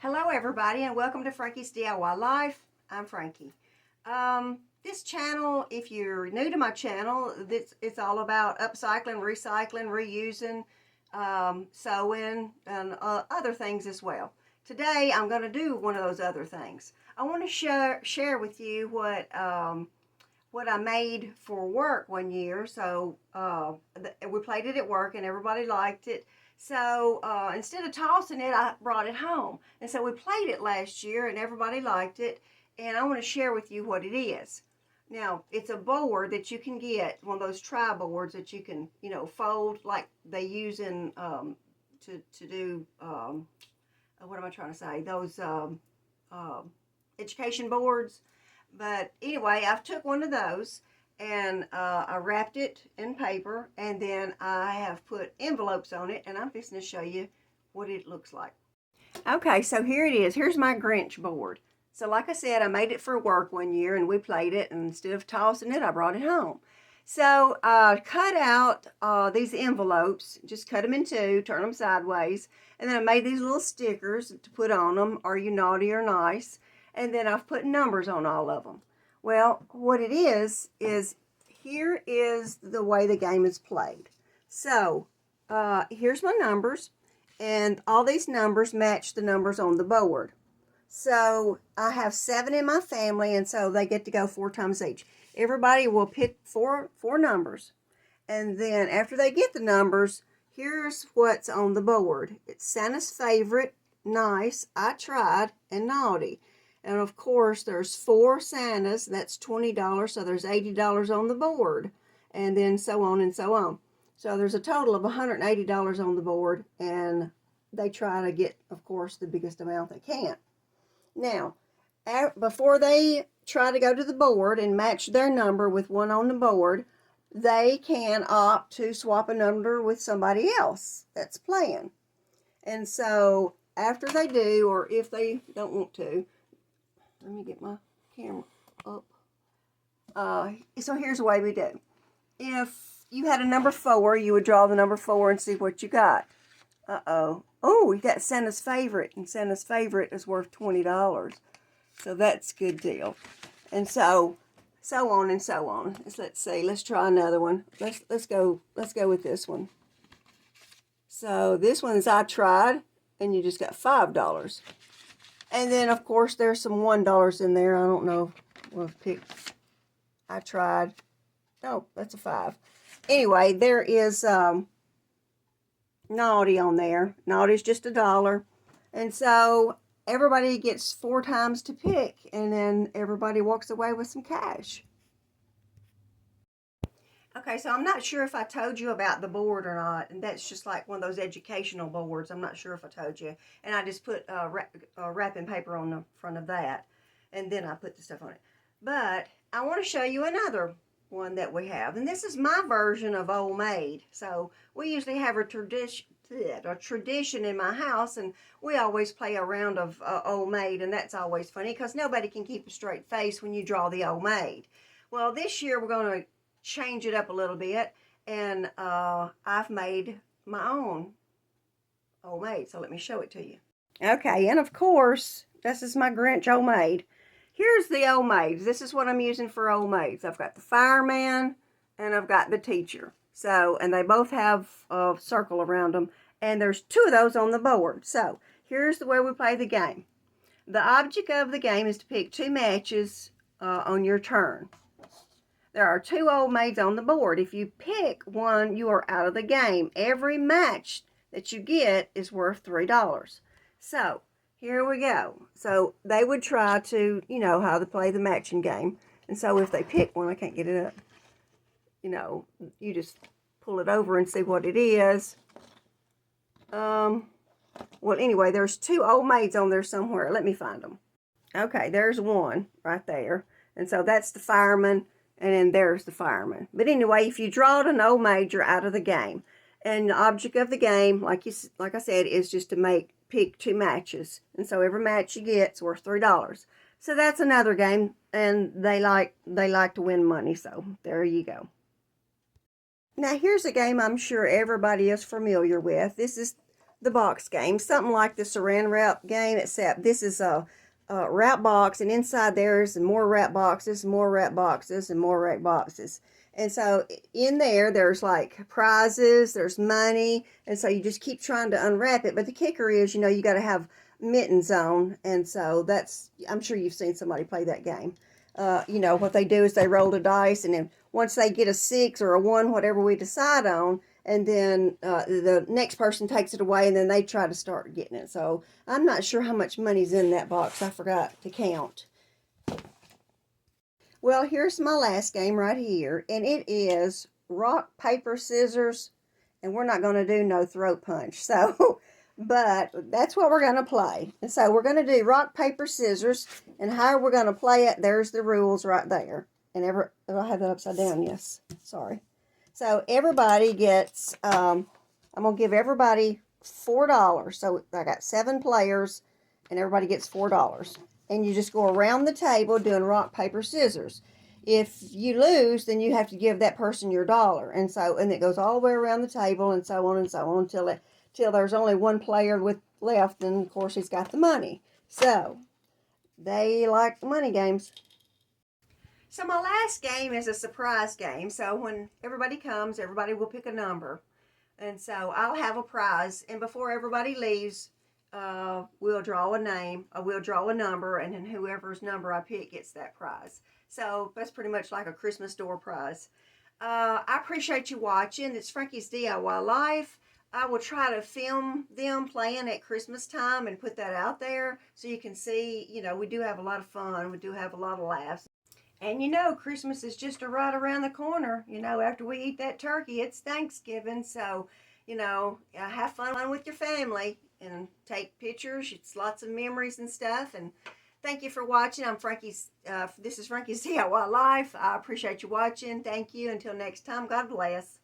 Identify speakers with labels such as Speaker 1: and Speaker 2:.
Speaker 1: Hello everybody and welcome to Frankie's DIY Life. I'm Frankie. This channel, if you're new to my channel, it's all about upcycling, recycling, reusing, sewing, and other things as well. Today I'm going to do one of those other things. I want to share with you what I made for work one year. So we played it at work and everybody liked it. So instead of tossing it, I brought it home. And so we played it last year and everybody liked it. And I want to share with you what it is. Now, it's a board that you can get, one of those tri boards that you can, fold like they use in, to do, what am I trying to say? Those education boards. But anyway, I've took one of those and I wrapped it in paper, and then I have put envelopes on it, and I'm fixing to show you what it looks like. Okay, so here it is. Here's my Grinch board. So like I said, I made it for work one year, and we played it, and instead of tossing it, I brought it home. So I cut out these envelopes, just cut them in two, turn them sideways, and then I made these little stickers to put on them. Are you naughty or nice? And then I've put numbers on all of them. Well, what it is here is the way the game is played. So here's my numbers, and all these numbers match the numbers on the board. So I have 7 in my family, and so they get to go 4 times each. Everybody will pick four numbers, and then after they get the numbers, here's what's on the board. It's Santa's favorite, nice, I tried, and naughty. And of course, there's 4 Santas, that's $20, so there's $80 on the board, and then so on and so on. So there's a total of $180 on the board, and they try to get, of course, the biggest amount they can. Now, before they try to go to the board and match their number with one on the board, they can opt to swap a number with somebody else that's playing. And so after they do, or if they don't want to, let me get my camera up. So here's the way we do. If you had a number 4, you would draw the number 4 and see what you got. Oh, you got Santa's favorite, and Santa's favorite is worth $20. So that's a good deal. And so on and so on. Let's see. Let's try another one. Let's go with this one. So this one is I tried, and you just got $5. And then, of course, there's some $1 in there. I don't know. We'll pick. I tried. Oh, that's a 5. Anyway, there is naughty on there. Naughty's just $1. And so everybody gets 4 times to pick. And then everybody walks away with some cash. Okay, so I'm not sure if I told you about the board or not, and that's just like one of those educational boards. I'm not sure if I told you. And I just put wrapping paper on the front of that, and then I put the stuff on it. But I want to show you another one that we have, and this is my version of Old Maid. So we usually have a tradition in my house, and we always play a round of Old Maid, and that's always funny because nobody can keep a straight face when you draw the Old Maid. Well, this year we're going to change it up a little bit, and I've made my own Old Maid, so let me show it to you. Okay, and of course, this is my Grinch Old Maid. Here's the Old Maids. This is what I'm using for Old Maids. I've got the fireman, and I've got the teacher. So, and they both have a circle around them, and there's 2 of those on the board. So, here's the way we play the game. The object of the game is to pick 2 matches on your turn. There are 2 Old Maids on the board. If you pick one, you are out of the game. Every match that you get is worth $3. So, here we go. So, they would try to, how to play the matching game. And so, if they pick one, I can't get it up. You just pull it over and see what it is. Well, anyway, there's 2 Old Maids on there somewhere. Let me find them. Okay, there's one right there. And so, that's the fireman. And then there's the fireman. But anyway, if you draw an Old Maid, you're out of the game. And the object of the game, like I said, is just to pick 2 matches. And so every match you get is worth $3. So that's another game, and they like to win money. So there you go. Now here's a game I'm sure everybody is familiar with. This is the box game, something like the saran wrap game, except this is a wrap box, and inside there's more wrap boxes, more wrap boxes, and more wrap boxes. And so in there, there's like prizes, there's money, and so you just keep trying to unwrap it. But the kicker is, you got to have mittens on, and so I'm sure you've seen somebody play that game. What they do is they roll the dice, and then once they get a 6 or a 1, whatever we decide on, and then the next person takes it away, and then they try to start getting it. So I'm not sure how much money's in that box. I forgot to count. Well, here's my last game right here, and it is rock, paper, scissors, and we're not going to do no throat punch. So, but that's what we're going to play. And so we're going to do rock, paper, scissors, and how we're going to play it, there's the rules right there. And I have that upside down, yes, sorry. So everybody gets, I'm going to give everybody $4. So I got 7 players, and everybody gets $4. And you just go around the table doing rock, paper, scissors. If you lose, then you have to give that person your dollar. And it goes all the way around the table, and so on till there's only one player left, and of course he's got the money. So they like the money games. So my last game is a surprise game. So when everybody comes, everybody will pick a number. And so I'll have a prize. And before everybody leaves, we'll draw a name, we'll draw a number, and then whoever's number I pick gets that prize. So that's pretty much like a Christmas door prize. I appreciate you watching. It's Frankie's DIY Life. I will try to film them playing at Christmas time and put that out there so you can see, we do have a lot of fun. We do have a lot of laughs. And Christmas is just right around the corner. After we eat that turkey, it's Thanksgiving. So, have fun with your family and take pictures. It's lots of memories and stuff. And thank you for watching. This is Frankie's DIY Life. I appreciate you watching. Thank you. Until next time, God bless.